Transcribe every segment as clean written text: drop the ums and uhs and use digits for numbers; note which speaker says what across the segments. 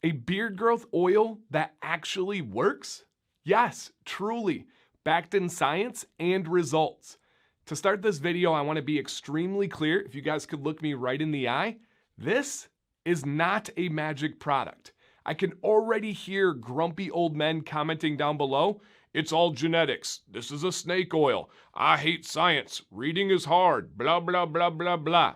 Speaker 1: A beard growth oil that actually works? Yes, truly, backed in science and results. To start this video, I want to be extremely clear. If you guys could look me right in the eye, this is not a magic product. I can already hear grumpy old men commenting down below, "It's all genetics. This is a snake oil. I hate science. Reading is hard. Blah, blah, blah, blah, blah."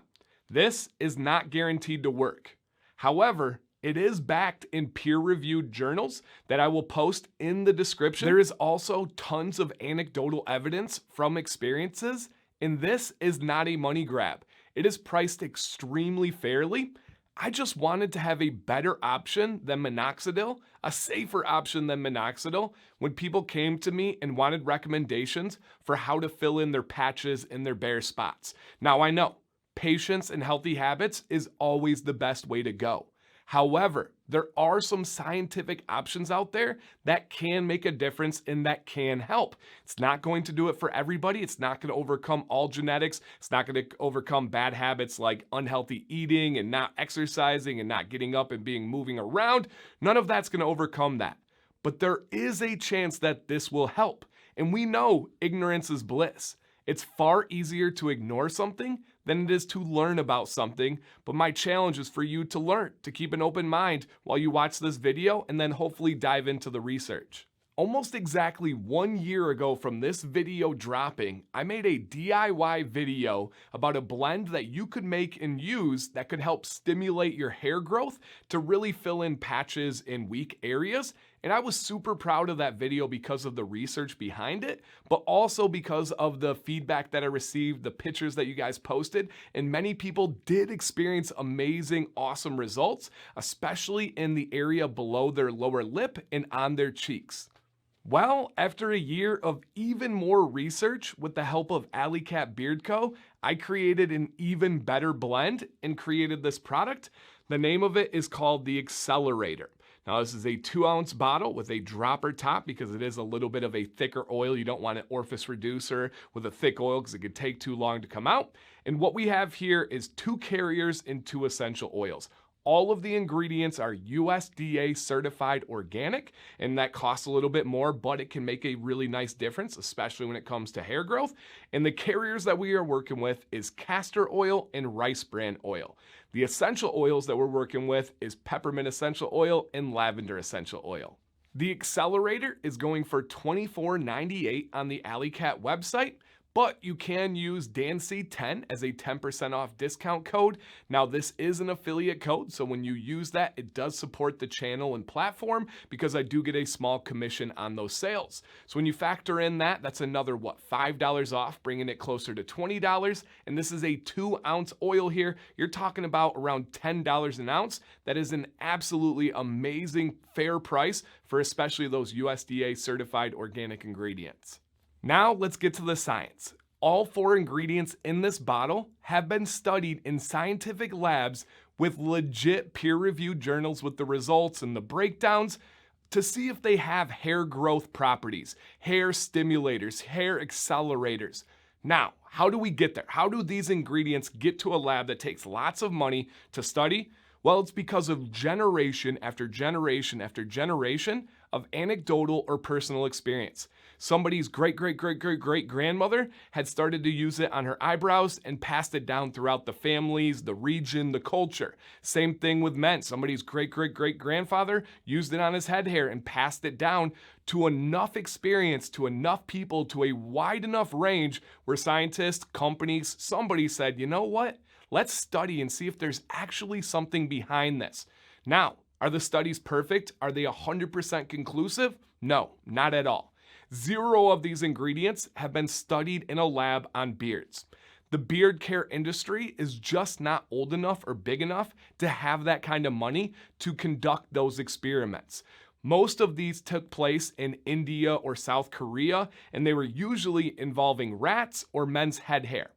Speaker 1: This is not guaranteed to work. However, it is backed in peer-reviewed journals that I will post in the description. There is also tons of anecdotal evidence from experiences, and this is not a money grab. It is priced extremely fairly. I just wanted to have a better option than minoxidil, a safer option than minoxidil, when people came to me and wanted recommendations for how to fill in their patches and their bare spots. Now I know, patience and healthy habits is always the best way to go. However, there are some scientific options out there that can make a difference and that can help. It's not going to do it for everybody. It's not going to overcome all genetics. It's not going to overcome bad habits like unhealthy eating and not exercising and not getting up and moving around. None of that's going to overcome that. But there is a chance that this will help. And we know ignorance is bliss. It's far easier to ignore something than it is to learn about something, but my challenge is for you to learn, to keep an open mind while you watch this video and then hopefully dive into the research. Almost exactly 1 year ago from this video dropping, I made a DIY video about a blend that you could make and use that could help stimulate your hair growth to really fill in patches in weak areas. And I was super proud of that video because of the research behind it, but also because of the feedback that I received, the pictures that you guys posted, and many people did experience amazing, awesome results, especially in the area below their lower lip and on their cheeks. Well, after a year of even more research with the help of Alley Cat Beard Co., I created an even better blend and created this product. The name of it is called the Accelerator. Now, this is a 2-ounce bottle with a dropper top because it is a little bit of a thicker oil. You don't want an orifice reducer with a thick oil because it could take too long to come out. And what we have here is 2 carriers and 2 essential oils. All of the ingredients are USDA certified organic, and that costs a little bit more, but it can make a really nice difference, especially when it comes to hair growth. And the carriers that we are working with is castor oil and rice bran oil. The essential oils that we're working with is peppermint essential oil and lavender essential oil. The Accelerator is going for $24.98 on the Alley Cat website, but you can use DanC10 as a 10% off discount code. Now, this is an affiliate code, so when you use that, it does support the channel and platform because I do get a small commission on those sales. So when you factor in that, that's another, $5 off, bringing it closer to $20. And this is a 2-ounce oil here. You're talking about around $10 an ounce. That is an absolutely amazing, fair price for especially those USDA certified organic ingredients. Now let's get to the science. All 4 ingredients in this bottle have been studied in scientific labs with legit peer-reviewed journals with the results and the breakdowns to see if they have hair growth properties, hair stimulators, hair accelerators. Now, how do we get there? How do these ingredients get to a lab that takes lots of money to study? Well, it's because of generation after generation after generation of anecdotal or personal experience. Somebody's great-great-great-great-great-grandmother had started to use it on her eyebrows and passed it down throughout the families, the region, the culture. Same thing with men. Somebody's great-great-great-grandfather used it on his head hair and passed it down to enough experience, to enough people, to a wide enough range where scientists, companies, somebody said, you know what? Let's study and see if there's actually something behind this. Now, are the studies perfect? Are they 100% conclusive? No, not at all. 0 of these ingredients have been studied in a lab on beards. The beard care industry is just not old enough or big enough to have that kind of money to conduct those experiments. Most of these took place in India or South Korea, and they were usually involving rats or men's head hair.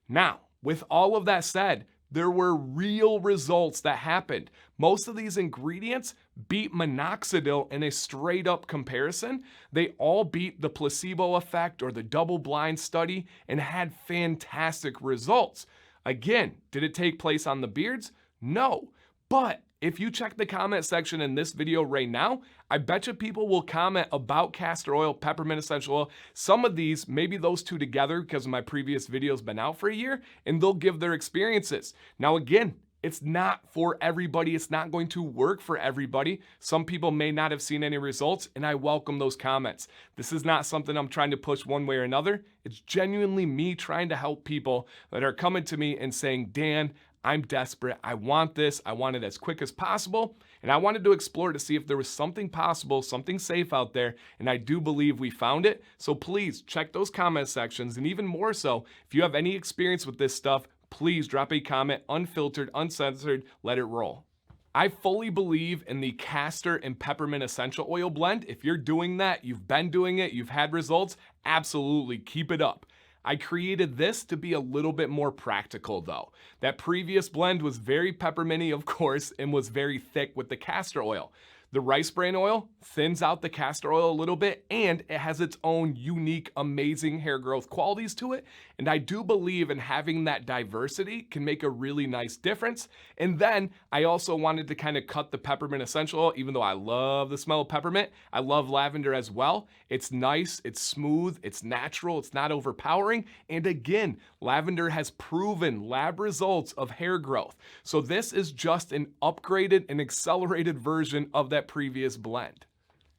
Speaker 1: Now, with all of that said, there were real results that happened. Most of these ingredients beat minoxidil in a straight up comparison. They all beat the placebo effect or the double-blind study and had fantastic results. Again, did it take place on the beards? No, but If you check the comment section in this video right now, I bet you people will comment about castor oil, peppermint essential oil, some of these, maybe those two together because my previous video's been out for a year, and they'll give their experiences. Now again, it's not for everybody. It's not going to work for everybody. Some people may not have seen any results, and I welcome those comments. This is not something I'm trying to push one way or another. It's genuinely me trying to help people that are coming to me and saying, Dan, I'm desperate. I want this. I want it as quick as possible. And I wanted to explore to see if there was something possible, something safe out there. And I do believe we found it. So please check those comment sections. And even more so, if you have any experience with this stuff, please drop a comment, unfiltered, uncensored, let it roll. I fully believe in the castor and peppermint essential oil blend. If you're doing that, you've been doing it, you've had results, absolutely keep it up. I created this to be a little bit more practical though. That previous blend was very pepperminty, of course, and was very thick with the castor oil. The rice bran oil thins out the castor oil a little bit, and it has its own unique, amazing hair growth qualities to it. And I do believe in having that diversity can make a really nice difference. And then I also wanted to kind of cut the peppermint essential oil, even though I love the smell of peppermint. I love lavender as well. It's nice, it's smooth, it's natural, it's not overpowering. And again, lavender has proven lab results of hair growth. So this is just an upgraded and accelerated version of that previous blend.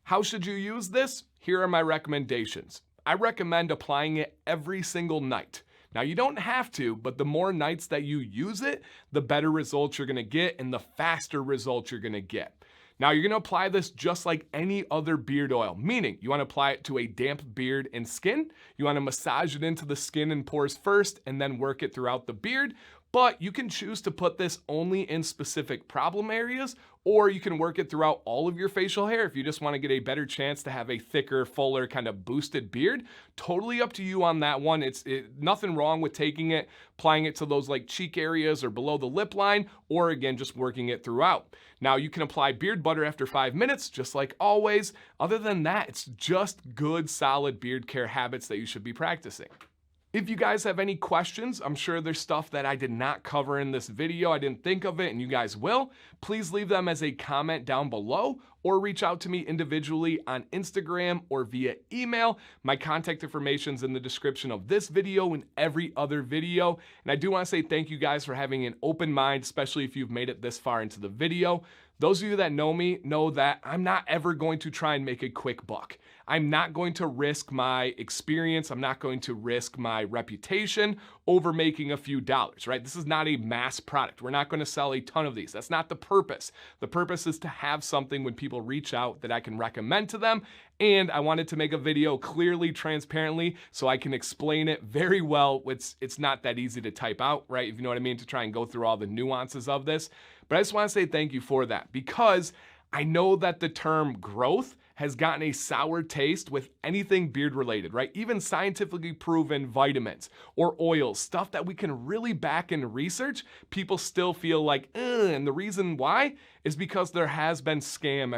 Speaker 1: How should you use this? Here are my recommendations. I recommend applying it every single night. Now you don't have to, but the more nights that you use it, the better results you're gonna get and the faster results you're gonna get. Now you're gonna apply this just like any other beard oil, meaning you wanna apply it to a damp beard and skin. You wanna massage it into the skin and pores first and then work it throughout the beard. But you can choose to put this only in specific problem areas, or you can work it throughout all of your facial hair if you just want to get a better chance to have a thicker, fuller, kind of boosted beard. Totally up to you on that one. It's nothing wrong with taking it, applying it to those like cheek areas or below the lip line, or again, just working it throughout. Now you can apply beard butter after 5 minutes, just like always. Other than that, it's just good, solid beard care habits that you should be practicing. If you guys have any questions, I'm sure there's stuff that I did not cover in this video, I didn't think of it, and you guys will. Please leave them as a comment down below or reach out to me individually on Instagram or via email. My contact information is in the description of this video and every other video. And I do want to say thank you guys for having an open mind, especially if you've made it this far into the video. Those of you that know me know that I'm not ever going to try and make a quick buck. I'm not going to risk my experience. I'm not going to risk my reputation over making a few dollars, right? This is not a mass product. We're not going to sell a ton of these. That's not the purpose. The purpose is to have something when people reach out that I can recommend to them. And I wanted to make a video clearly, transparently, so I can explain it very well. It's not that easy to type out, right? If you know what I mean, to try and go through all the nuances of this. But I just want to say thank you for that, because I know that the term growth has gotten a sour taste with anything beard related, right? Even scientifically proven vitamins or oils, stuff that we can really back in research, people still feel like, and the reason why is because there has been scam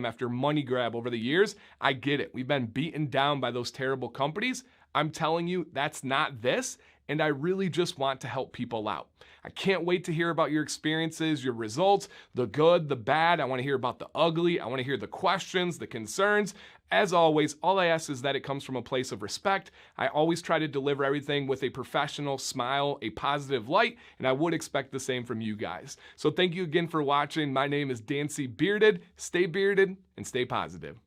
Speaker 1: after money grab over the years. I get it. We've been beaten down by those terrible companies. I'm telling you, that's not this. And I really just want to help people out. I can't wait to hear about your experiences, your results, the good, the bad. I want to hear about the ugly. I want to hear the questions, the concerns. As always, all I ask is that it comes from a place of respect. I always try to deliver everything with a professional smile, a positive light, and I would expect the same from you guys. So thank you again for watching. My name is Dancy Bearded. Stay bearded and stay positive.